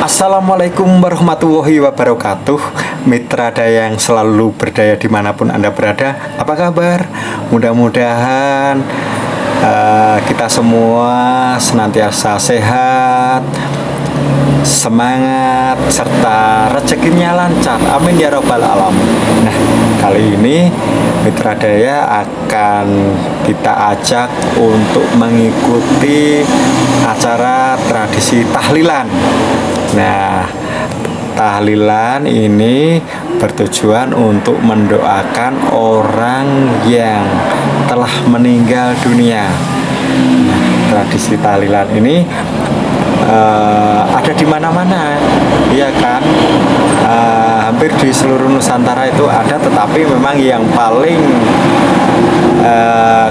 Assalamualaikum warahmatullahi wabarakatuh. Mitra daya yang selalu berdaya dimanapun Anda berada, apa kabar? Mudah-mudahan kita semua senantiasa sehat, semangat, serta rezekinya lancar. Amin ya robbal alamin. Nah, kali ini Mitra Daya akan kita ajak untuk mengikuti acara tradisi tahlilan. Nah, tahlilan ini bertujuan untuk mendoakan orang yang telah meninggal dunia. Nah, tradisi tahlilan ini ada di mana-mana, ya kan? Hampir di seluruh Nusantara itu ada, tetapi memang yang paling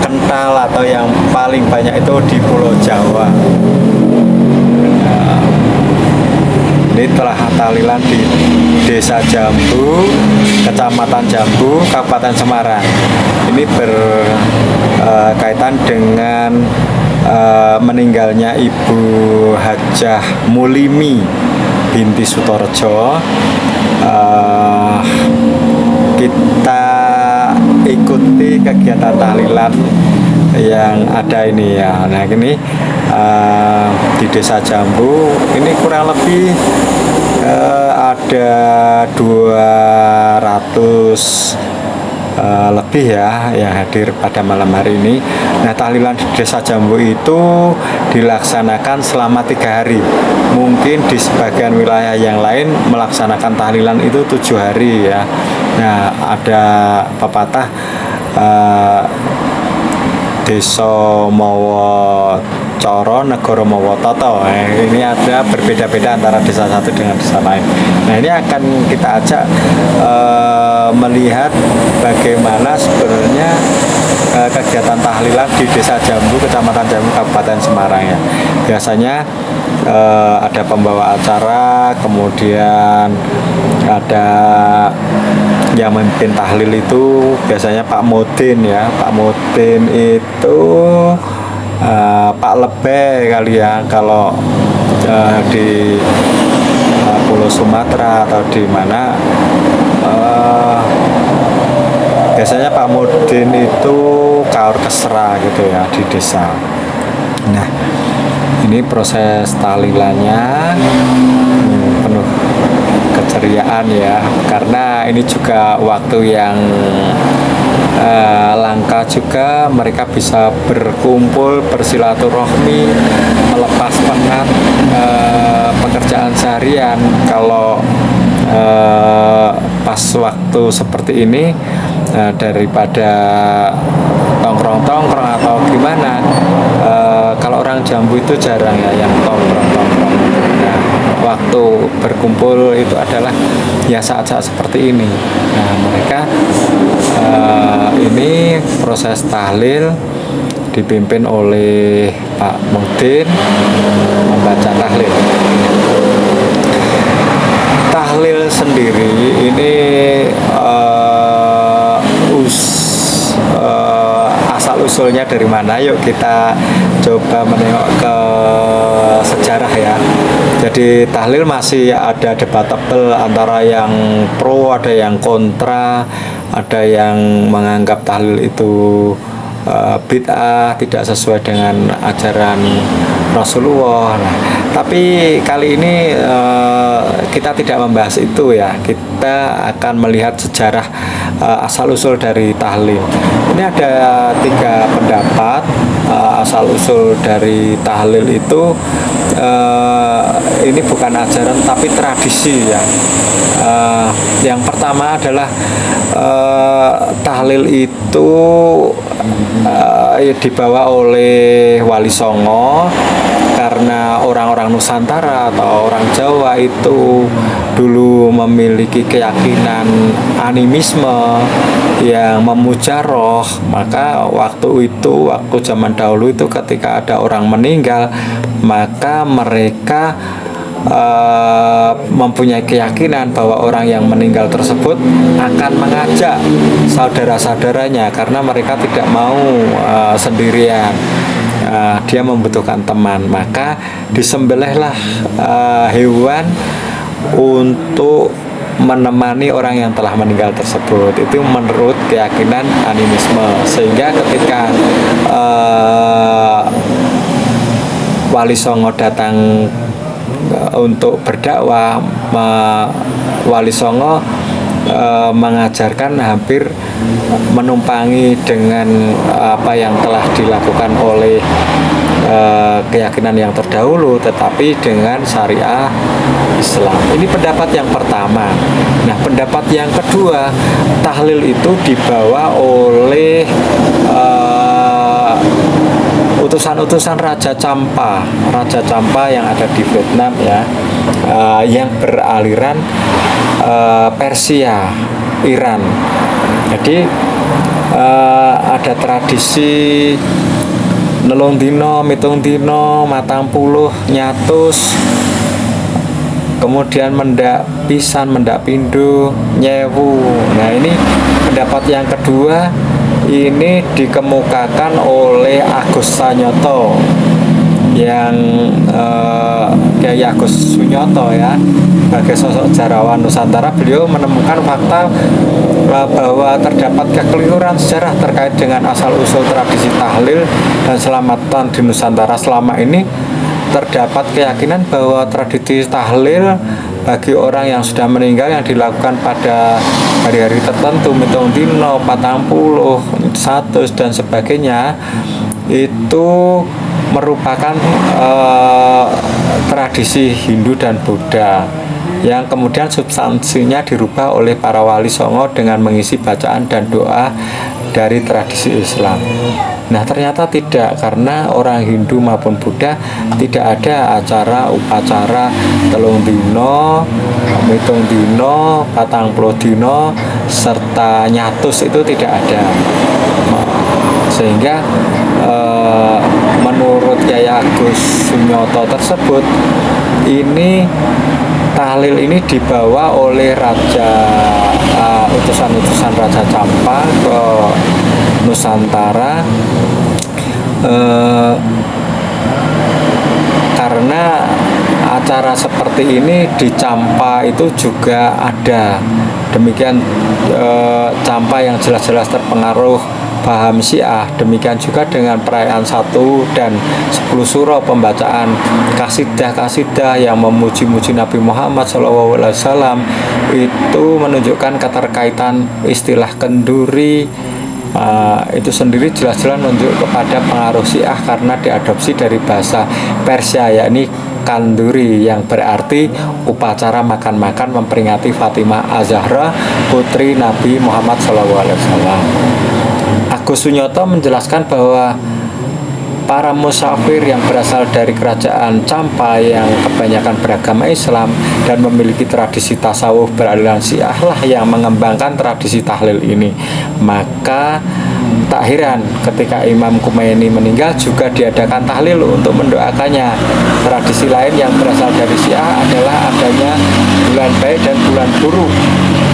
kental atau yang paling banyak itu di Pulau Jawa. Ini telah tahlilan di Desa Jambu, Kecamatan Jambu, Kabupaten Semarang. Ini berkaitan dengan meninggalnya Ibu Hajah Mulimi binti Sutorejo. Kita ikuti kegiatan tahlilan yang ada ini ya. Nah, ini di Desa Jambu ini kurang lebih ada 200 lebih ya yang hadir pada malam hari ini. Nah, tahlilan di Desa Jambu itu dilaksanakan selama 3 hari. Mungkin di sebagian wilayah yang lain melaksanakan tahlilan itu 7 hari ya. Nah, ada pepatah Desa Mawa Coro Negoro Mawa Toto. Ini ada berbeda-beda antara desa satu dengan desa lain. Nah, ini akan kita ajak melihat bagaimana sebenarnya kegiatan tahlilan di Desa Jambu, Kecamatan Jambu, Kabupaten Semarang ya. Biasanya ada pembawa acara, kemudian ada yang memimpin tahlil itu biasanya Pak Mudin ya. Pak Mudin itu Pak Lebe kali ya kalau di Pulau Sumatera atau di mana biasanya Pak Mudin itu kaur kesra gitu ya di desa. Nah, ini proses tahlilannya penuh keceriaan ya, karena ini juga waktu yang langka juga, mereka bisa berkumpul, bersilaturahmi, melepas penat pekerjaan seharian. Kalau pas waktu seperti ini daripada tongkrong-tongkrong atau gimana, kalau orang Jambu itu jarang ya yang tongkrong-tongkrong. Nah, waktu berkumpul itu adalah ya saat-saat seperti ini. Nah, mereka ini proses tahlil dipimpin oleh Pak Mudin membaca tahlil. Tahlil sendiri ini asal usulnya dari mana? Yuk kita coba menengok ke sejarah ya. Jadi tahlil masih ada debatable antara yang pro, ada yang kontra, ada yang menganggap tahlil itu bid'ah, tidak sesuai dengan ajaran Rasulullah. Nah, tapi kali ini kita tidak membahas itu ya. Kita akan melihat sejarah asal usul dari tahlil. Ini ada 3 pendapat asal usul dari tahlil itu. Ini bukan ajaran tapi tradisi ya. Yang pertama adalah tahlil itu dibawa oleh Wali Songo, karena orang-orang Nusantara atau orang Jawa itu dulu memiliki keyakinan animisme yang memuja roh. Maka waktu zaman dahulu itu ketika ada orang meninggal, maka mereka mempunyai keyakinan bahwa orang yang meninggal tersebut akan mengajak saudara-saudaranya, karena mereka tidak mau sendirian. dia membutuhkan teman, maka disembelihlah hewan untuk menemani orang yang telah meninggal tersebut. Itu menurut keyakinan animisme. Sehingga ketika Wali Songo datang untuk berdakwah, Wali Songo mengajarkan hampir menumpangi dengan apa yang telah dilakukan oleh keyakinan yang terdahulu, tetapi dengan syariah Islam. Ini pendapat yang pertama. Nah, pendapat yang kedua, tahlil itu dibawa oleh utusan-utusan Raja Champa yang ada di Vietnam ya, yang beraliran Persia, Iran. Jadi ada tradisi nelung dino, mitung dino, matang puluh, nyatus, kemudian mendak pisan, mendak pindu, nyewu. Nah, ini pendapat yang kedua, ini dikemukakan oleh Agus Sanyoto, yang Kiai Agus Sunyoto ya, sebagai sosok sejarawan Nusantara. Beliau menemukan fakta bahwa terdapat kekeliruan sejarah terkait dengan asal-usul tradisi tahlil dan selamatan di Nusantara. Selama ini terdapat keyakinan bahwa tradisi tahlil bagi orang yang sudah meninggal yang dilakukan pada hari-hari tertentu, mitung dino, patang puluh, 100 dan sebagainya, itu merupakan tradisi Hindu dan Buddha yang kemudian substansinya dirubah oleh para wali songo dengan mengisi bacaan dan doa dari tradisi Islam. Nah, ternyata tidak, karena orang Hindu maupun Buddha tidak ada acara upacara telung dino, mitung dino, patang puluh dino, serta nyatus, itu tidak ada. Sehingga menurut Kiai Agus Sunyoto tersebut, ini tahlil ini dibawa oleh utusan-utusan Raja Champa ke Nusantara, karena acara seperti ini di Champa itu juga ada. Demikian Champa yang jelas-jelas terpengaruh paham Syiah. Demikian juga dengan perayaan 1 dan 10 suro, pembacaan kasidah-kasidah yang memuji-muji Nabi Muhammad SAW, itu menunjukkan keterkaitan istilah kenduri. Itu sendiri jelas-jelas menunjuk kepada pengaruh Syiah karena diadopsi dari bahasa Persia, yakni kanduri, yang berarti upacara makan-makan memperingati Fatimah Az-Zahra, putri Nabi Muhammad SAW. Agus Sunyoto menjelaskan bahwa para musafir yang berasal dari kerajaan Champa yang kebanyakan beragama Islam dan memiliki tradisi tasawuf beraliran Syiah lah yang mengembangkan tradisi tahlil ini. Maka tak heran ketika Imam Khomeini meninggal juga diadakan tahlil untuk mendoakannya. Tradisi lain yang berasal dari Syiah adalah adanya bulan baik dan bulan buruk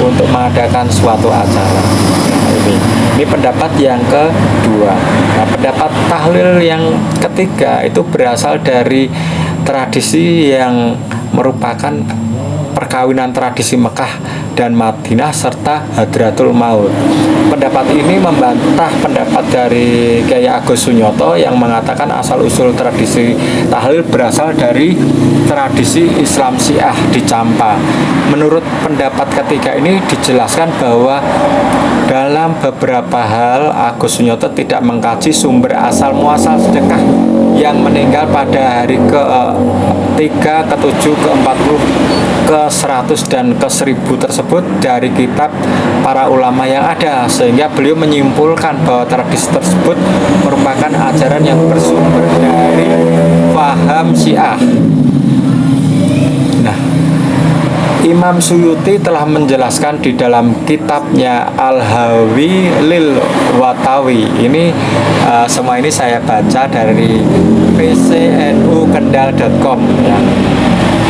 untuk mengadakan suatu acara. Ini pendapat yang kedua. Nah, pendapat tahlil yang ketiga itu berasal dari tradisi yang merupakan perkawinan tradisi Mekah dan Madinah serta Hadratul Maut. Pendapat ini membantah pendapat dari Kiai Agus Sunyoto yang mengatakan asal-usul tradisi tahlil berasal dari tradisi Islam Syiah di Champa. Menurut pendapat ketiga ini dijelaskan bahwa dalam beberapa hal Agus Sunyoto tidak mengkaji sumber asal muasal sedekah yang meninggal pada hari ke-3, ke-7, ke-40, ke-100 dan ke-1000 tersebut dari kitab para ulama yang ada, sehingga beliau menyimpulkan bahwa tradisi tersebut merupakan ajaran yang bersumber dari paham Syiah. Nah, Imam Suyuti telah menjelaskan di dalam kitabnya Al-Hawi Lil Watawi. Ini semua ini saya baca dari pcnukendal.com ya.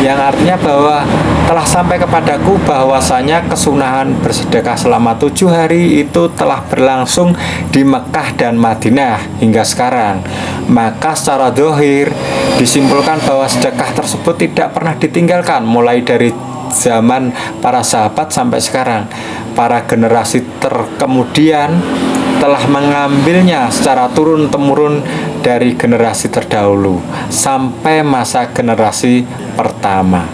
yang artinya bahwa telah sampai kepadaku bahwasanya kesunahan bersedekah selama 7 hari itu telah berlangsung di Mekah dan Madinah hingga sekarang. Maka secara zahir disimpulkan bahwa sedekah tersebut tidak pernah ditinggalkan mulai dari zaman para sahabat sampai sekarang. Para generasi terkemudian telah mengambilnya secara turun-temurun dari generasi terdahulu sampai masa generasi pertama.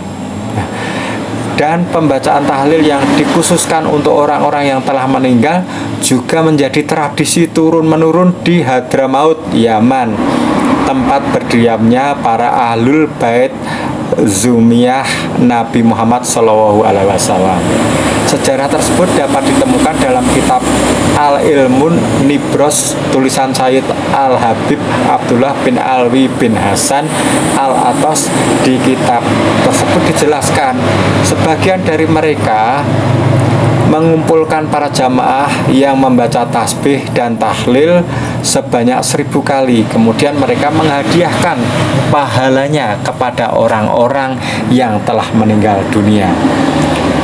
Dan pembacaan tahlil yang dikhususkan untuk orang-orang yang telah meninggal juga menjadi tradisi turun-menurun di Hadramaut, Yaman, tempat berdiamnya para ahlul bait Zumiyah Nabi Muhammad SAW. Sejarah tersebut dapat ditemukan dalam kitab Al-Ilmun Nibros tulisan Sayyid Al-Habib Abdullah bin Alwi bin Hasan Al-Atos. Di kitab tersebut dijelaskan sebagian dari mereka mengumpulkan para jamaah yang membaca tasbih dan tahlil sebanyak 1000 kali. Kemudian mereka menghadiahkan pahalanya kepada orang-orang yang telah meninggal dunia.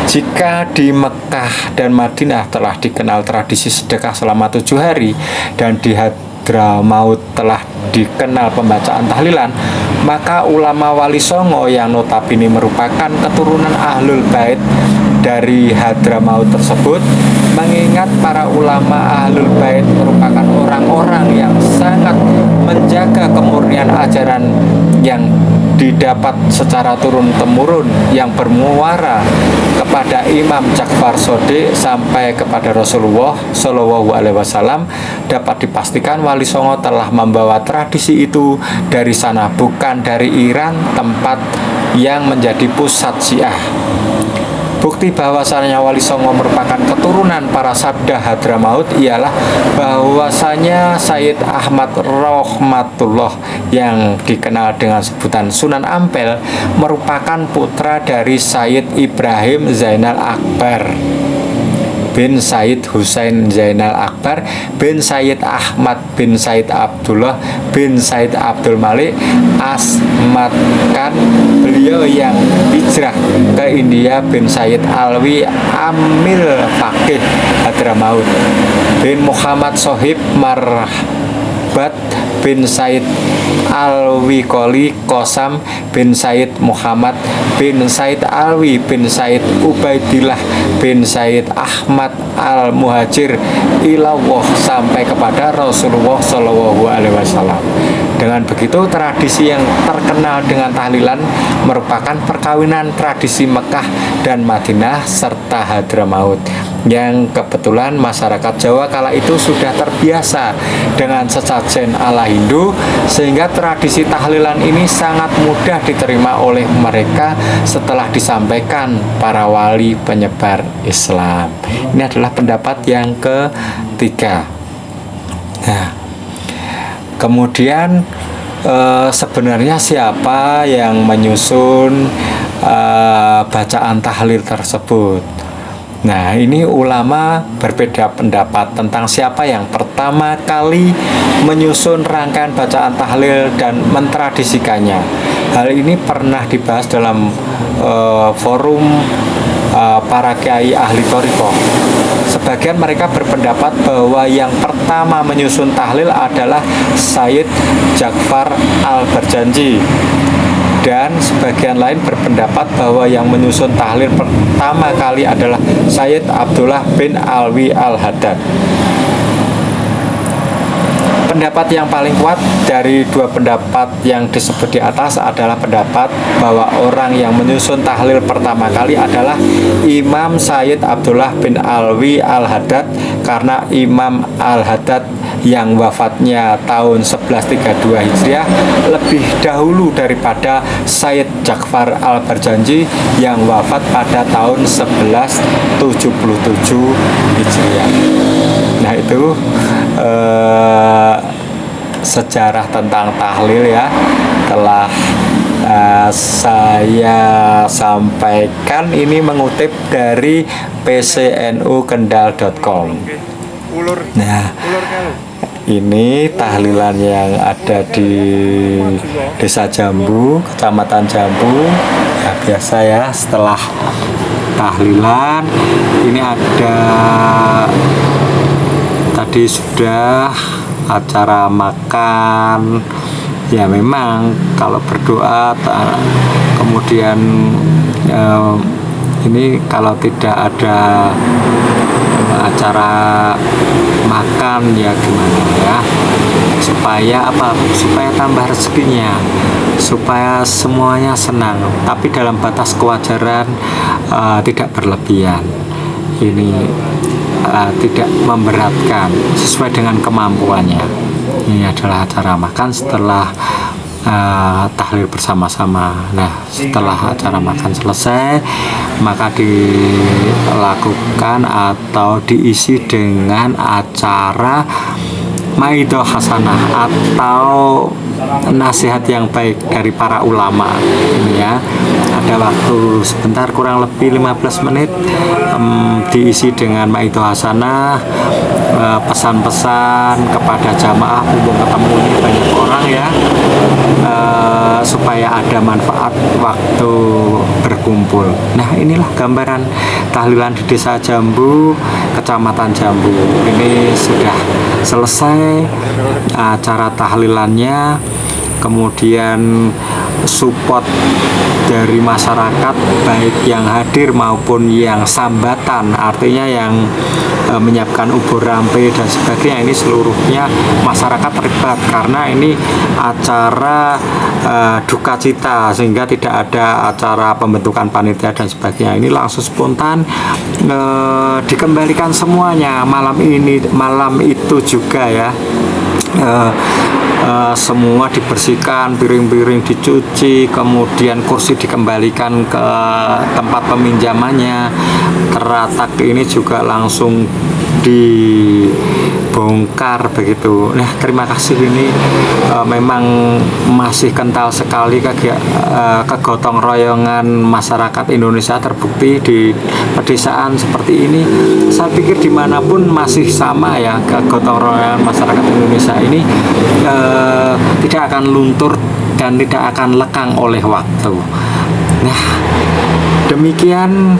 Jika di Mekah dan Madinah telah dikenal tradisi sedekah selama 7 hari dan di Hadramaut telah dikenal pembacaan tahlilan, maka ulama Wali Songo yang notabene merupakan keturunan Ahlul Bait dari Hadramaut tersebut mengingat para ulama Ahlul Bait merupakan orang-orang yang sangat menjaga kemurnian ajaran yang didapat secara turun-temurun yang bermuara kepada Imam Ja'far Shodiq sampai kepada Rasulullah Shallallahu Alaihi Wasallam. Dapat dipastikan Wali Songo telah membawa tradisi itu dari sana, bukan dari Iran, tempat yang menjadi pusat Syiah. Bukti bahwasanya Wali Songo merupakan keturunan para sabda Hadramaut ialah bahwasanya Sayyid Ahmad Rahmatullah yang dikenal dengan sebutan Sunan Ampel merupakan putra dari Sayyid Ibrahim Zainal Akbar bin Sayyid Husain Zainal Akbar bin Sayyid Ahmad bin Sayyid Abdullah bin Sayyid Abdul Malik Asmat Khan. Beliau yang hijrah ke India bin Sayyid Alwi Amil Faqih Hadramaut bin Muhammad Sohib Marbat bin Sayyid Alwi Qoli Qasam bin Sayyid Muhammad bin Sayyid Alwi bin Sayyid Ubaidillah bin Sayyid Ahmad Al-Muhajir Ilallah sampai kepada Rasulullah Shallallahu Alaihi Wasallam. Dengan begitu, tradisi yang terkenal dengan tahlilan merupakan perkawinan tradisi Mekah dan Madinah serta Hadramaut yang kebetulan masyarakat Jawa kala itu sudah terbiasa dengan sesajen ala Hindu, sehingga tradisi tahlilan ini sangat mudah diterima oleh mereka setelah disampaikan para wali penyebar Islam. Ini adalah pendapat yang ketiga. Nah, kemudian sebenarnya siapa yang menyusun bacaan tahlil tersebut? Nah, ini ulama berbeda pendapat tentang siapa yang pertama kali menyusun rangkaian bacaan tahlil dan mentradisikannya. Hal ini pernah dibahas dalam forum para kiai ahli thariqah. Sebagian mereka berpendapat bahwa yang pertama menyusun tahlil adalah Sayyid Ja'far Al-Barjanji, dan sebagian lain berpendapat bahwa yang menyusun tahlil pertama kali adalah Sayyid Abdullah bin Alwi Al-Haddad. Pendapat yang paling kuat dari dua pendapat yang disebut di atas adalah pendapat bahwa orang yang menyusun tahlil pertama kali adalah Imam Sayyid Abdullah bin Alwi Al-Haddad, karena Imam Al-Haddad yang wafatnya tahun 1132 Hijriah lebih dahulu daripada Sayyid Ja'far Al-Barjanji yang wafat pada tahun 1177 Hijriah. Nah, itu sejarah tentang tahlil ya, telah saya sampaikan. Ini mengutip dari pcnukendal.com. Nah, ini tahlilan yang ada di Desa Jambu, Kecamatan Jambu, Nah, biasa ya setelah tahlilan ini ada tadi sudah acara makan ya. Memang kalau berdoa kemudian ini kalau tidak ada acara makan ya gimana ya, supaya apa, supaya tambah rezekinya, supaya semuanya senang, tapi dalam batas kewajaran, tidak berlebihan, ini tidak memberatkan, sesuai dengan kemampuannya. Ini adalah acara makan setelah tahlil bersama-sama. Nah, setelah acara makan selesai, maka dilakukan atau diisi dengan acara maidoh hasanah atau nasihat yang baik dari para ulama. Ini ya, ada waktu sebentar kurang lebih 15 menit, diisi dengan maidoh hasanah, pesan-pesan kepada jamaah mumpung ketemu ini banyak orang ya, supaya ada manfaat waktu berkumpul. Nah, inilah gambaran tahlilan di Desa Jambu, Kecamatan Jambu. Ini sudah selesai acara tahlilannya, kemudian support dari masyarakat baik yang hadir maupun yang sambatan, artinya yang menyiapkan ubur rampe dan sebagainya. Ini seluruhnya masyarakat terlibat karena ini acara duka cita, sehingga tidak ada acara pembentukan panitia dan sebagainya. Ini langsung spontan dikembalikan semuanya malam ini, malam itu juga ya. Semua dibersihkan, piring-piring dicuci, kemudian kursi dikembalikan ke tempat peminjamannya, teratak ini juga langsung dibongkar begitu. Nah, terima kasih, ini memang masih kental sekali kegotong royongan masyarakat Indonesia terbukti di pedesaan seperti ini. Saya pikir dimanapun masih sama ya, kegotong royongan masyarakat Indonesia ini tidak akan luntur dan tidak akan lekang oleh waktu. Nah, demikian